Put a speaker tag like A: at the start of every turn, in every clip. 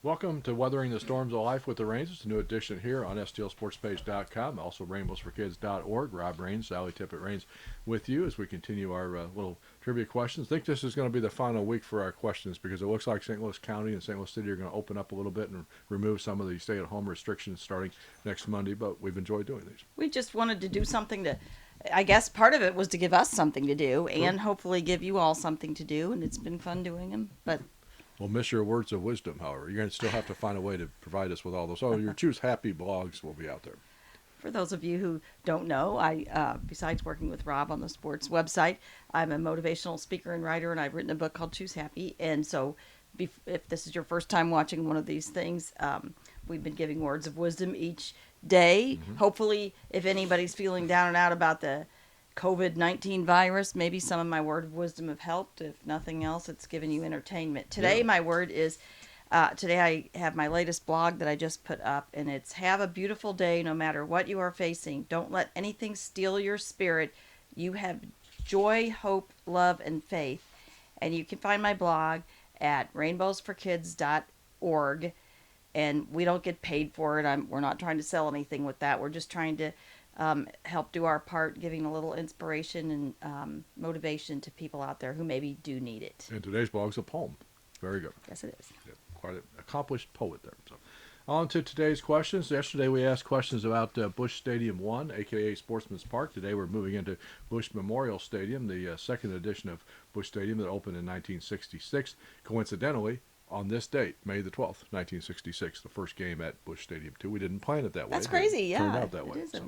A: Welcome to Weathering the Storms of Life with the Rains. It's a new edition here on stlsportspage.com, also rainbowsforkids.org. Rob Rains, Sally Tippett Rains with you as we continue our little trivia questions. I think this is going to be the final week for our questions because it looks like St. Louis County and St. Louis City are going to open up a little bit and remove some of the stay-at-home restrictions starting next Monday, but we've enjoyed doing these.
B: We just wanted to do something to, I guess part of it was to give us something to do and hopefully give you all something to do, and it's been fun doing them, but
A: We'll miss your words of wisdom, however. You're going to still have to find a way to provide us with all those. Oh, your Choose Happy blogs will be out there.
B: for those of you who don't know, I, besides working with Rob on the sports website, I'm a motivational speaker and writer, and I've written a book called Choose Happy. And so if this is your first time watching one of these things, we've been giving words of wisdom each day. Mm-hmm. Hopefully, if anybody's feeling down and out about the COVID-19 virus, maybe some of my word of wisdom have helped. If nothing else, it's given you entertainment. Today, my word is, today I have my latest blog that I just put up, and it's have a beautiful day no matter what you are facing. Don't let anything steal your spirit. You have joy, hope, love, and faith. And you can find my blog at rainbowsforkids.org. And we don't get paid for it. We're not trying to sell anything with that. We're just trying to help do our part, giving a little inspiration and motivation to people out there who maybe do need it.
A: And today's blog's a poem. Very good.
B: Yes, it is.
A: Yeah, quite an accomplished poet there. So, on to today's questions. Yesterday we asked questions about Busch Stadium 1, a.k.a. Sportsman's Park. Today we're moving into Busch Memorial Stadium, the second edition of Busch Stadium that opened in 1966. Coincidentally, on this date, May the 12th, 1966, the first game at Busch Stadium 2. We didn't plan it that way.
B: That's crazy, yeah.
A: It turned out that way.
B: It is a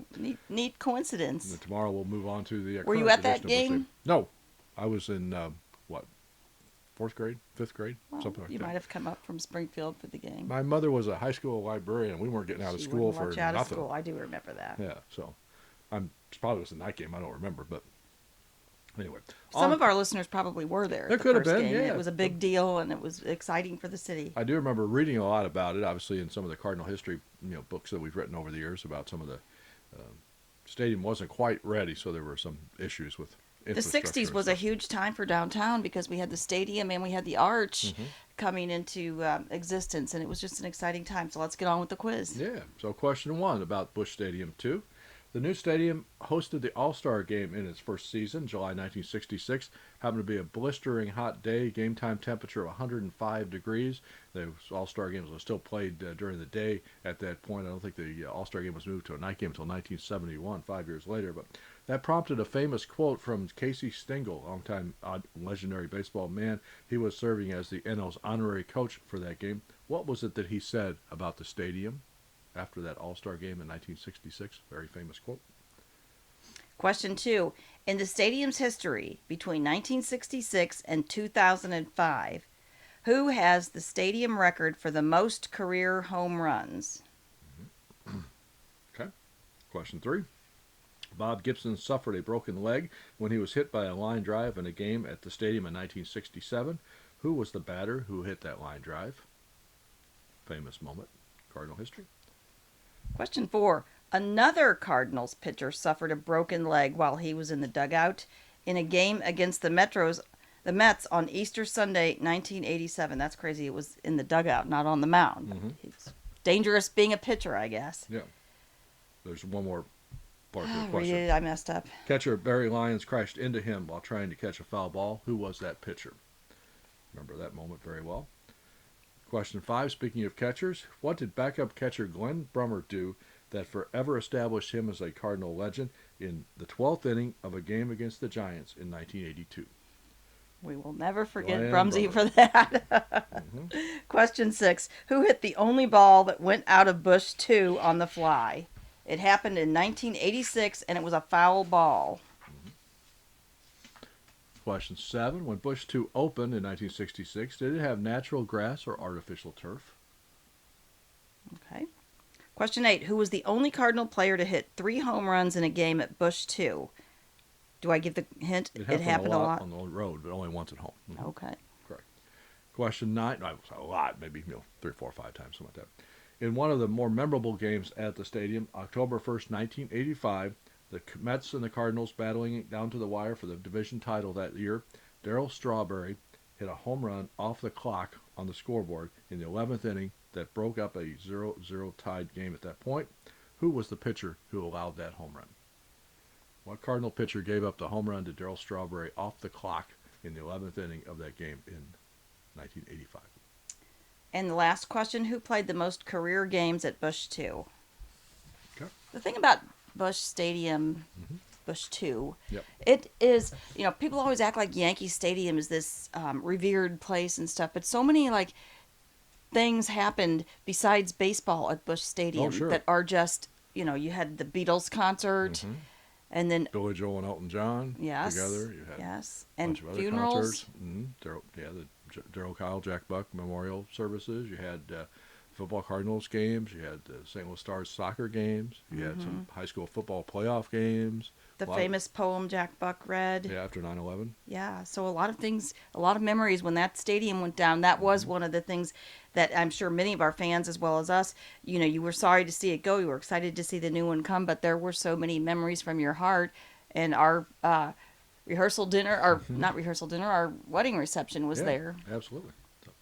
B: neat coincidence.
A: And tomorrow we'll move on to the
B: Were you at that game?
A: No. I was in, fourth grade, fifth grade,
B: well,
A: something like that.
B: You might have come up from Springfield for the game.
A: My mother was a high school librarian. We weren't getting out of school for nothing.
B: Of school. I do remember that.
A: Yeah, so probably was in that game. I don't remember, but anyway.
B: Some of our listeners probably were there.
A: There could have been, yeah.
B: It was a big deal, and it was exciting for the city.
A: I do remember reading a lot about it, obviously, in some of the Cardinal history, books that we've written over the years about some of the stadium wasn't quite ready, so there were some issues with
B: the 60s was a huge time for downtown because we had the stadium and we had the arch coming into existence, and it was just an exciting time. So let's get on with the quiz.
A: Yeah. So question 1 about Busch Stadium 2. The new stadium hosted the All-Star game in its first season, July 1966. Happened to be a blistering hot day, game time temperature of 105 degrees. The All-Star games were still played during the day at that point. I don't think the All-Star game was moved to a night game until 1971, 5 years later. But that prompted a famous quote from Casey Stengel, longtime legendary baseball man. He was serving as the NL's honorary coach for that game. What was it that he said about the stadium after that All-Star game in 1966? Very famous quote.
B: Question 2. In the stadium's history between 1966 and 2005, who has the stadium record for the most career home runs?
A: Okay. Question 3. Bob Gibson suffered a broken leg when he was hit by a line drive in a game at the stadium in 1967. Who was the batter who hit that line drive? Famous moment. Cardinal history.
B: Question 4. Another Cardinals pitcher suffered a broken leg while he was in the dugout in a game against the Mets on Easter Sunday, 1987. That's crazy. It was in the dugout, not on the mound. It's dangerous being a pitcher, I guess.
A: Yeah. There's one more part of the question.
B: Read it. I messed up.
A: Catcher Barry Lyons crashed into him while trying to catch a foul ball. Who was that pitcher? Remember that moment very well. Question 5, speaking of catchers, what did backup catcher Glenn Brummer do that forever established him as a Cardinal legend in the 12th inning of a game against the Giants in 1982?
B: We will never forget Brumsy for that. Question 6, who hit the only ball that went out of Busch 2 on the fly? It happened in 1986, and it was a foul ball.
A: Question 7. When Busch 2 opened in 1966, did it have natural grass or artificial turf?
B: Okay. Question 8. Who was the only Cardinal player to hit 3 home runs in a game at Busch 2? Do I give the hint?
A: It happened a lot on the road, but only once at home.
B: Okay.
A: Correct. Question 9. No, a lot, maybe 3, 4, 5 times, something like that. In one of the more memorable games at the stadium, October 1st, 1985, the Mets and the Cardinals battling down to the wire for the division title that year, Darryl Strawberry hit a home run off the clock on the scoreboard in the 11th inning that broke up a 0-0 tied game at that point. Who was the pitcher who allowed that home run? What Cardinal pitcher gave up the home run to Darryl Strawberry off the clock in the 11th inning of that game in 1985?
B: And the last question, who played the most career games at Busch 2?
A: Okay.
B: The thing about Busch Stadium, Busch 2,
A: Yep.
B: it is, people always act like Yankee Stadium is this revered place and stuff, but so many, like, things happened besides baseball at Busch Stadium
A: sure.
B: that are just, you had the Beatles concert, and then
A: Billy Joel and Elton John
B: yes,
A: together. You had
B: yes,
A: a
B: and
A: bunch of other
B: funerals.
A: concerts. The Darryl Kyle, Jack Buck memorial services. You had football Cardinals games. You had St. Louis Stars soccer games. You had some high school football playoff games.
B: The famous poem Jack Buck read.
A: Yeah, after 9/11.
B: Yeah, so a lot of things, a lot of memories when that stadium went down. That was one of the things that I'm sure many of our fans, as well as us, you were sorry to see it go. You were excited to see the new one come, but there were so many memories from your heart. And our rehearsal dinner, or not rehearsal dinner, our wedding reception was there.
A: Absolutely. So,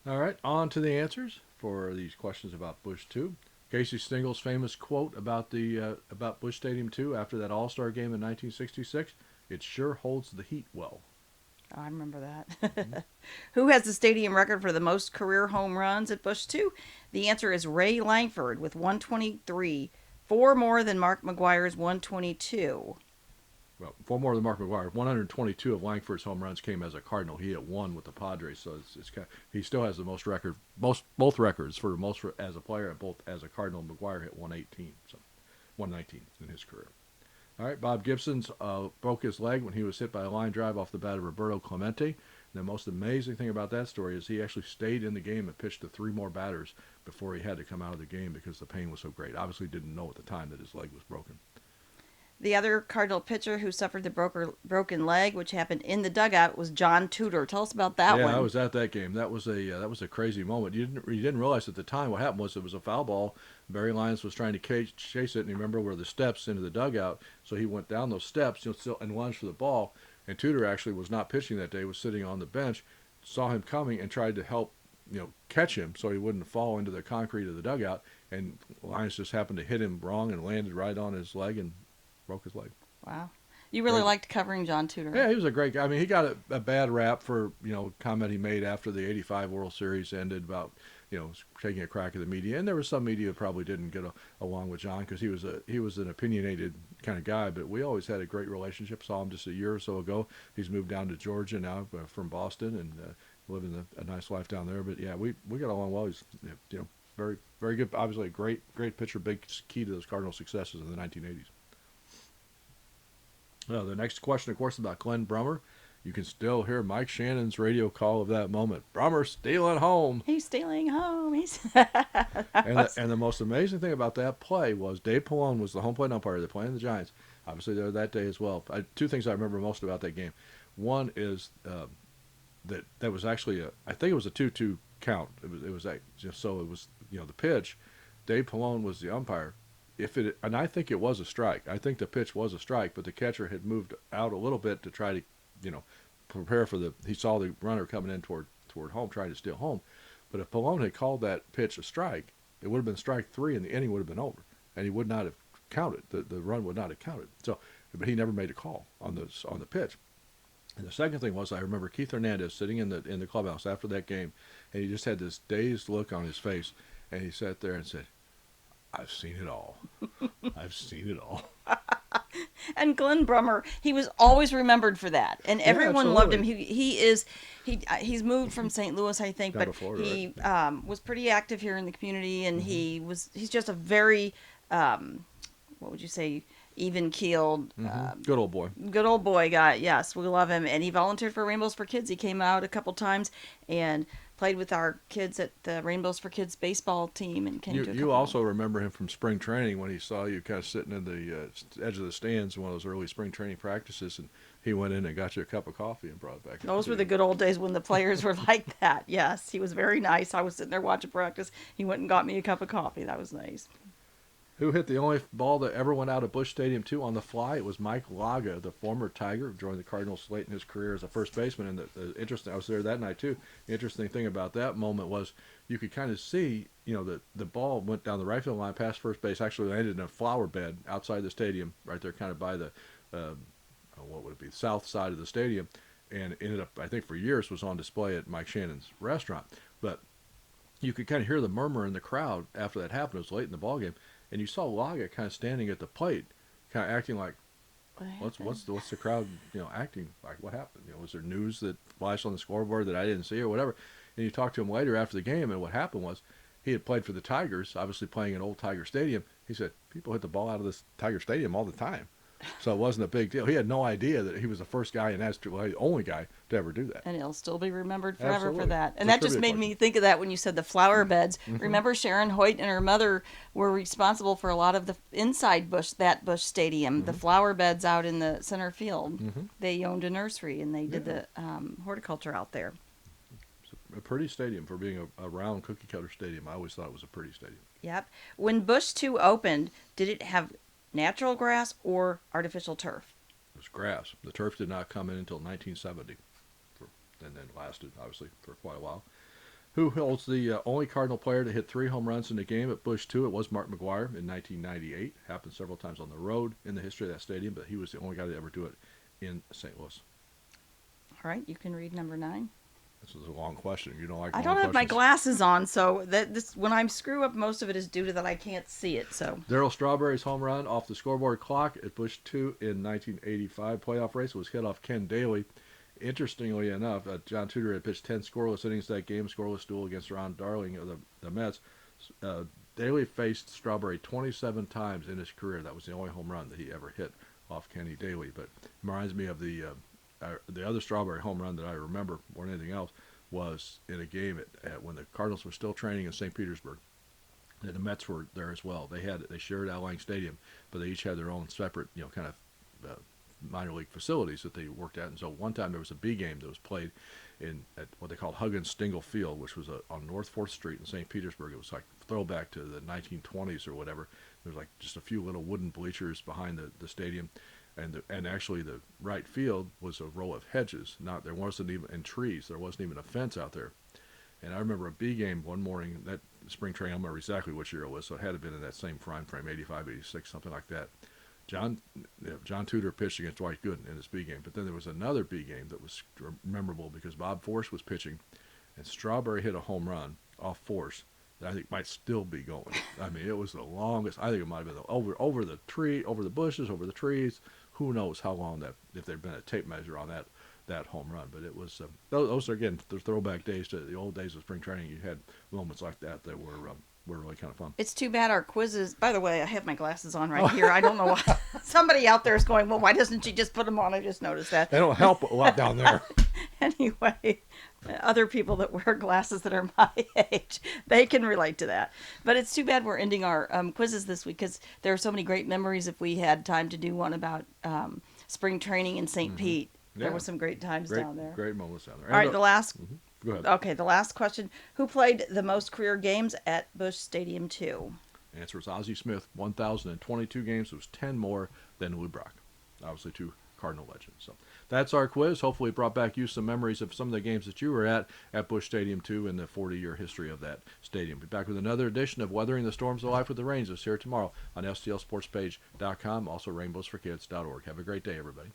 A: all right, on to the answers for these questions about Busch 2. Casey Stengel's famous quote about about Busch Stadium 2 after that All-Star game in 1966, "It sure holds the heat well."
B: Oh, I remember that. Who has the stadium record for the most career home runs at Busch 2? The answer is Ray Langford with 123, 4 more than Mark McGwire's 122.
A: Well, 4 more than Mark McGwire. 122 of Langford's home runs came as a Cardinal. He hit 1 with the Padres, so he still has the most both records for most as a player and both as a Cardinal. McGwire hit 118, so 119 in his career. All right, Bob Gibson's broke his leg when he was hit by a line drive off the bat of Roberto Clemente. And the most amazing thing about that story is he actually stayed in the game and pitched to 3 more batters before he had to come out of the game because the pain was so great. Obviously didn't know at the time that his leg was broken.
B: The other Cardinal pitcher who suffered the broken leg, which happened in the dugout, was John Tudor. Tell us about that one.
A: Yeah, I was at that game. That was a crazy moment. You didn't realize at the time what happened was it was a foul ball. Barry Lyons was trying to chase it, and you remember where the steps into the dugout. So he went down those steps, and lunged for the ball. And Tudor actually was not pitching that day; was sitting on the bench, saw him coming, and tried to help catch him so he wouldn't fall into the concrete of the dugout. And Lyons just happened to hit him wrong and landed right on his leg and broke his leg.
B: Wow. You really liked covering John Tudor.
A: Yeah, he was a great guy. I mean, he got a bad rap for, comment he made after the 85 World Series ended about, taking a crack at the media. And there was some media that probably didn't get along with John because he was an opinionated kind of guy. But we always had a great relationship. Saw him just a year or so ago. He's moved down to Georgia now from Boston and living a nice life down there. But, yeah, we got along well. He's, very, very good. Obviously a great pitcher, big key to those Cardinal successes in the 1980s. The next question, of course, about Glenn Brummer. You can still hear Mike Shannon's radio call of that moment. Brummer stealing home.
B: He's stealing home.
A: And the most amazing thing about that play was Dave Pallone was the home plate umpire. They're playing the Giants. Obviously, they were that day as well. 2 things I remember most about that game. One is that was actually I think it was a 2-2 count. It was so it was the pitch. Dave Pallone was the umpire. And I think it was a strike. I think the pitch was a strike, but the catcher had moved out a little bit to try to, prepare for he saw the runner coming in toward home, trying to steal home. But if Pallone had called that pitch a strike, it would have been strike 3 and the inning would have been over. And he would not have counted. The run would not have counted. So, but he never made a call on the pitch. And the second thing was I remember Keith Hernandez sitting in the clubhouse after that game, and he just had this dazed look on his face, and he sat there and said, "I've seen it all. I've seen it all."
B: And Glenn Brummer, he was always remembered for that, and everyone loved him. He's moved from St. Louis, I think, but
A: Florida,
B: he
A: right?
B: Was pretty active here in the community, and he's just a very what would you say, even keeled,
A: Good old boy.
B: Good old boy guy. Yes, we love him, and he volunteered for Rainbows for Kids. He came out a couple times and played with our kids at the Rainbows for Kids baseball team, and came to.
A: You also remember him from spring training when he saw you kind of sitting in the edge of the stands in one of those early spring training practices, and he went in and got you a cup of coffee and brought it back.
B: Those were the good old days when the players were like that. Yes, he was very nice. I was sitting there watching practice. He went and got me a cup of coffee. That was nice.
A: Who hit the only ball that ever went out of Busch Stadium 2 on the fly? It was Mike Laga, the former Tiger, who joined the Cardinals late in his career as a first baseman. And the interesting, I was there that night too. The interesting thing about that moment was you could kind of see, the ball went down the right field line past first base. Actually landed in a flower bed outside the stadium, right there, kind of by the what would it be, south side of the stadium, and ended up, I think, for years was on display at Mike Shannon's restaurant. But you could kind of hear the murmur in the crowd after that happened. It was late in the ball game, and you saw Laga kind of standing at the plate, kind of acting like, what's the crowd acting like? What happened? Was there news that flashed on the scoreboard that I didn't see or whatever? And you talked to him later after the game, and what happened was he had played for the Tigers, obviously playing in old Tiger Stadium. He said people hit the ball out of this Tiger Stadium all the time. So it wasn't a big deal. He had no idea that he was the first guy, and that's the only guy to ever do that.
B: And he'll still be remembered forever
A: Absolutely.
B: for that. And
A: For
B: that just made me think of that when you said the flower beds.
A: Mm-hmm.
B: Remember, Sharon Hoyt and her mother were responsible for a lot of the inside Busch Stadium,
A: Mm-hmm.
B: the flower beds out in the center field.
A: Mm-hmm.
B: They owned a nursery, and they did the horticulture out there.
A: It's a pretty stadium for being a round cookie cutter stadium. I always thought it was a pretty stadium.
B: Yep. When Busch 2 opened, did it have natural grass or artificial turf?
A: It was grass. The turf did not come in until 1970, and then lasted, obviously, for quite a while. Who holds the only Cardinal player to hit 3 home runs in a game at Busch 2? It was Mark McGwire in 1998. Happened several times on the road in the history of that stadium, but he was the only guy to ever do it in St. Louis.
B: All right, you can read number 9.
A: This is a long question. You don't like
B: I
A: long
B: don't have my
A: questions?
B: glasses on, so this when I screw up, most of it is due to that I can't see it. So
A: Darryl Strawberry's home run off the scoreboard clock at Busch 2 in 1985 playoff race was hit off Ken Daly. Interestingly enough, John Tudor had pitched 10 scoreless innings that game, scoreless duel against Ron Darling of the Mets. Daly faced Strawberry 27 times in his career. That was the only home run that he ever hit off Kenny Daly. But it reminds me of the other Strawberry home run that I remember more than anything else was in a game when the Cardinals were still training in St. Petersburg. And the Mets were there as well. They shared Al Lang Stadium, but they each had their own separate, kind of minor league facilities that they worked at. And so one time there was a B game that was played at what they called Huggins Stengel Field, which was on North 4th Street in St. Petersburg. It was like throwback to the 1920s or whatever. There was like just a few little wooden bleachers behind the stadium. And actually the right field was a row of hedges. There wasn't even, and trees. There wasn't even a fence out there. And I remember a B game one morning, that spring training, I don't remember exactly which year it was, so it had to have been in that same frame, 85, 86, something like that. John Tudor pitched against Dwight Gooden in his B game. But then there was another B game that was memorable because Bob Force was pitching, and Strawberry hit a home run off Force that I think might still be going. I mean, it was the longest. I think it might have been over the tree, over the bushes, over the trees. Who knows how long if there'd been a tape measure on that home run. But it was those are, again, the throwback days to the old days of spring training. You had moments like that were really kind of fun.
B: it's too bad our quizzes. By the way, I have my glasses on right here. I don't know why. Somebody out there is going, well, why doesn't she just put them on? I just noticed that.
A: They don't help a lot down there.
B: Anyway, other people that wear glasses that are my age, they can relate to that. But it's too bad we're ending our quizzes this week because there are so many great memories. If we had time to do one about spring training in St. Pete, there were some great times down there.
A: Great moments down there.
B: All right, the last.
A: Go ahead.
B: Okay, the last question: who played the most career games at Busch Stadium 2?
A: Answer is Ozzie Smith, 1,022 games. It was 10 more than Lou Brock. Obviously, 2 Cardinal legends. So that's our quiz. Hopefully it brought back you some memories of some of the games that you were at Busch Stadium 2 in the 40-year history of that stadium. Be back with another edition of Weathering the Storms of Life with the Rangers here tomorrow on STLSportspage.com, also rainbowsforkids.org. Have a great day, everybody.